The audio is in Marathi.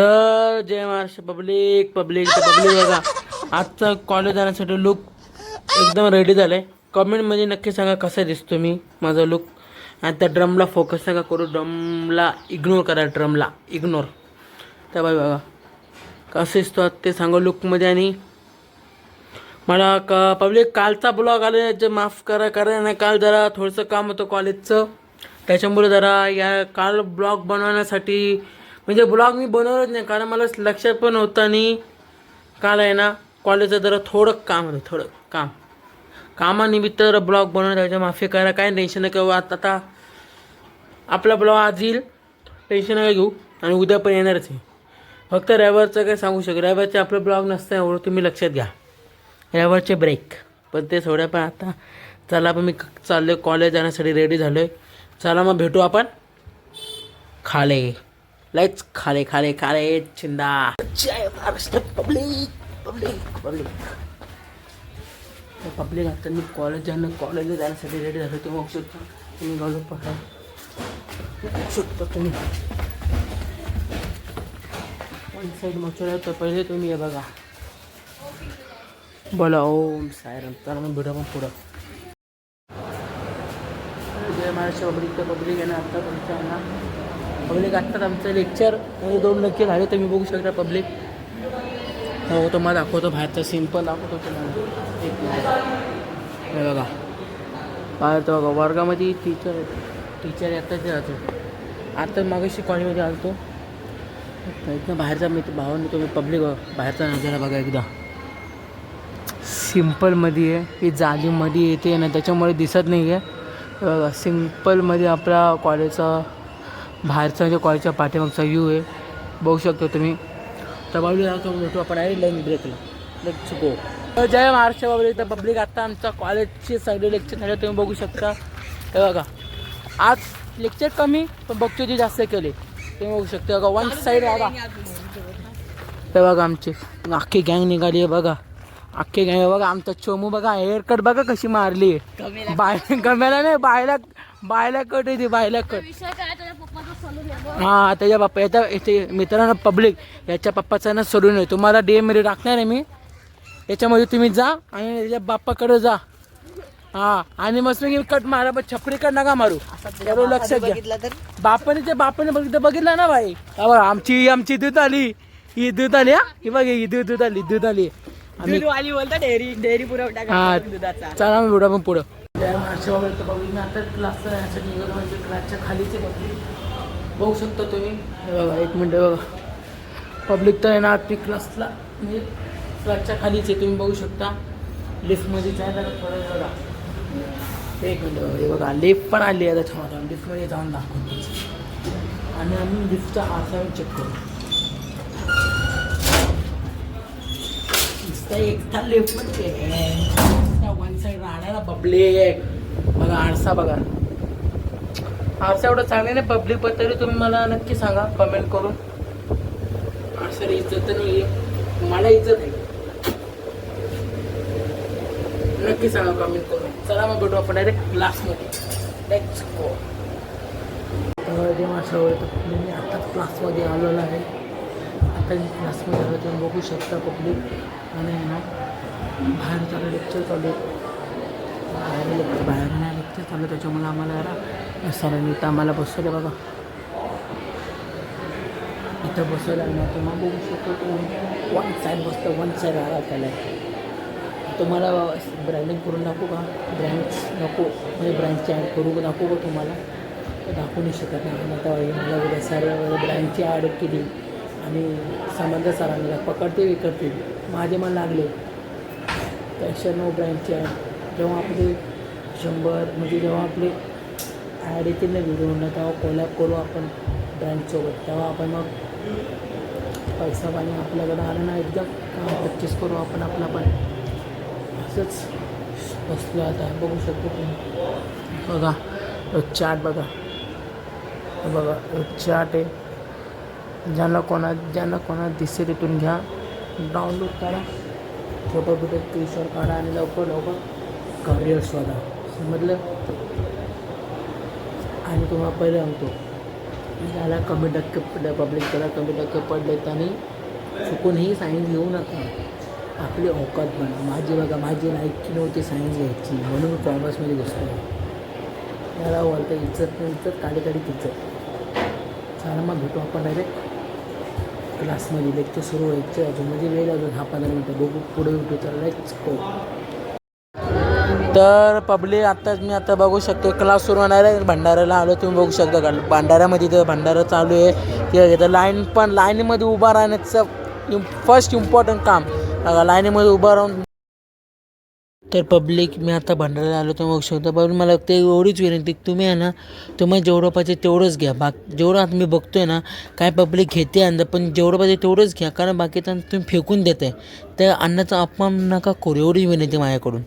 तर जय महाराष्ट्र पब्लिक पब्लिक तर पब्लिक बघा, आजचा कॉलेज जाण्यासाठी लुक एकदम रेडी झालं आहे. कमेंटमध्ये नक्की सांगा कसा दिसतो मी, माझा लुक. आणि त्या ड्रमला फोकस नका करू, ड्रमला इग्नोर करा, ड्रमला इग्नोर. तर बघा कसं दिसतो ते सांगा लुकमध्ये. आणि मला पब्लिक कालचा ब्लॉग आला याचं माफ करा, कारण नाही काल जरा थोडंसं काम होतं कॉलेजचं, त्याच्यामुळे जरा या काल ब्लॉग बनवण्यासाठी म्हणजे ब्लॉग मी बनवलंच नाही, कारण मला लक्षात पण होतं. आणि काल आहे ना कॉलेजचं जरा थोडं काम होतं, थोडं कामानिमित्त ब्लॉग बनवण्याच्या माफी करा, काय टेन्शन नाही. किंवा आता आपला ब्लॉग आज येईल, टेन्शन नका घेऊ. आणि उद्या पण येणारच आहे. फक्त रविवारचं काय सांगू शकतो, रविवारचे आपलं ब्लॉग नसतं एवढं तुम्ही लक्षात घ्या, रविवारचे ब्रेक. पण ते सोड्या पण आता चला, पण मी चाललो कॉलेज जाण्यासाठी रेडी झालो आहे. चला मग भेटू आपण खाले, लेट्स खाले खाले खाले चिंदा. जय Maharashtra public public public public. आता मी कॉलेजला जाण्यासाठी रेडी झालो. ते बघू शकता तुम्ही, गावलो पहा बघू शकता तुम्ही. वन साईड मचोळा तर पहिले तुम्ही हे बघा, बोला ओम सायरम. तर मग भेटू पण पुढं. जय महाराष्ट्र पब्लिक तर पब्लिक आहे ना. आत्ता तुमचं आहे ना पब्लिक, आत्ताच आमचं लेक्चर म्हणजे 2 लेक्चर झाले. तुम्ही बघू शकता पब्लिक. हो तुम्हाला दाखवतो, बाहेरचा सीन पण दाखवतो तुम्हाला. एक मिनिट हे बघा, बाहेर तर बघा वर्गामध्ये टीचर येतात राहतो. आता मागाशी कॉलेजमध्ये आलो तो एकदम बाहेरचा मी भावाने तुम्ही पब्लिक बाहेरचा नजारा बघा एकदा. सिम्पलमध्ये आहे, ही जालीमध्ये येते ना त्याच्यामुळे दिसत नाही आहे. बघा सिम्पलमध्ये आपला कॉलेजचा बाहेरचा म्हणजे कॉलेजच्या पाठीमागचा व्ह्यू आहे, बघू शकतो तुम्ही. तर बाबली जातो भेटू आपण आहे लाईन ब्रेकला. Let's go. जय महाराष्ट्र बाबली तर पब्लिक. आत्ता आमचा कॉलेजचे सगळे लेक्चर झाले, तुम्ही बघू शकता. हे बघा आज लेक्चर कमी पण बघतो जास्त केले, तुम्ही बघू शकता. बघा वन साईड बघा, हे बघा आमची अख्खी गँग निघाली आहे बघा, अख्खी गँग. बघा आमचा चोमू बघा, हेअरकट बघा कशी मारली आहे. गम्याला नाही, बायला कट येते, बायला कट. हां त्याच्या पप्पा याच्या इथे मित्रांनो पब्लिक, याच्या पप्पाचा ना सोडून आहे. तुम्हाला DM टाकणार आहे मी, याच्यामध्ये तुम्ही जा आणि त्याच्या बाप्पाकडे जा. हां आणि मस्त मी कट मारा, पण छपरीकड नका मारू, एवढं लक्षात घ्या. बापाने बघितलं ना भाई. आमची दूध आली, ही दूध आली. हा ही बघ, ही दूध आली. आम्ही बोलता डेअरी पुरवठा. हां चला मी पुढं पुढं. आता क्लासला यासाठी निघालो, म्हणजे क्लासच्या खालीचे बघू शकता तुम्ही. हे बघा एक मिनटं बघा पब्लिक. तर आहे ना ती क्लासला म्हणजे क्लासच्या खालीचे तुम्ही बघू शकता. लिफ्टमध्ये जायला थोडं बघा, एक मिनटं बघा. हे बघा लिफ्ट पण आली आहे, त्याच्यामध्ये लिफ्टमध्ये जाऊन दाखवतो. आणि आम्ही लिफ्टचा आरसा चेक करू. एकटा लिफ्टमध्ये वन साईड राहणार पब्लिक. बघा आरसा बघा, आरसा एवढं चांगले नाही पब्लिक, पण तरी तुम्ही मला नक्की सांगा कमेंट करून. आरसा इज्जत नाही आहे, मला इज्जत आहे, नक्की सांगा कमेंट करून. चला मग भेटू आपण डायरेक्ट क्लासमध्ये. Let's go. जे माझ्यावर मी आत्ताच क्लासमध्ये आलेलो आहे. आता मी क्लासमध्ये आलो तुम्ही बघू शकता पब्लिक. आणि ना बाहेर चालू लेक्चर चालू आहे, बाहेर नाही लेक्चर चालू, त्याच्यामुळे आम्हाला जरा सरांनी इथं आम्हाला बसवलं बघा, इथं बसवलं ना. तुम्हाला बघू शकतो तुम्ही वन साईड बसतं, वन साईड आला त्याला. तुम्हाला ब्रँडिंग करून दाखवू का? ब्रँड्स नको म्हणजे ब्रँडची ॲड करू दाखवू का तुम्हाला? तर दाखवू नाही शकत नाही. आता मला उद्या सर ब्रँडची ॲड केली आणि समजा सरांना पकडते विकते माझे मन लागले, तर नो ब्रँडची ॲड. जेव्हा आपले 100 म्हणजे जेव्हा आपले ॲड येतील ना व्हिडिओना, तेव्हा कोलॅब करू आपण ब्रँडसोबत. तेव्हा आपण मग पैसा पाणी आपल्याकडं आलं ना एकदम परचेस करू आपण आपला पण. असंच बसलो आता, बघू शकतो तुम्ही. बघा चार्ट बघा, बघा चार्ट आहे. ज्यांना कोणा दिसेल तिथून घ्या, डाउनलोड करा, फोटो स्क्रीनशॉट काढा आणि लवकर करिअर शोधा, समजलं. आणि तुम्हाला पहिले सांगतो त्याला कमी टक्के पडले, पब्लिक त्याला कमी टक्के पडलेत आणि चुकूनही सायन्स घेऊ नका. आपली औकात बना. माझी लायकी नव्हती सायन्स घ्यायची म्हणून कॉमर्समध्ये घुसलो. त्याला बोलतं इज्जत काढी इज्जत. चला मग भेटू आपण डायरेक्ट क्लासमध्ये. लेक्चर सुरू व्हायचं अजून म्हणजे वेळ अजून 10-15 मिनटं. बघू पुढे भेटू. तर लेट्स गो. तर पब्लिक मी आता बघू शकतो क्लास सुरू होणार आहे. भंडाऱ्याला आलो तुम्ही बघू शकता. भंडाऱ्यामध्ये तर भंडारा चालू आहे. ते लाईनीमध्ये उभा राहण्याचं फर्स्ट इम्पॉर्टंट काम लाईनीमध्ये उभं राहून. तर पब्लिक मी आता भंडाऱ्याला आलो तुम्ही बघू शकता. पण मला ते एवढीच विनंती तुम्ही आहे ना तुम्हाला जेवढं पाहिजे तेवढंच घ्या. जेवढं आता मी बघतो आहे ना काय पब्लिक घेते अन्न, पण जेवढं पाहिजे तेवढंच घ्या. कारण बाकीचं तुम्ही फेकून देताय. त्या अन्नाचा अपमान नका करू. एवढी विनंती माझ्याकडून.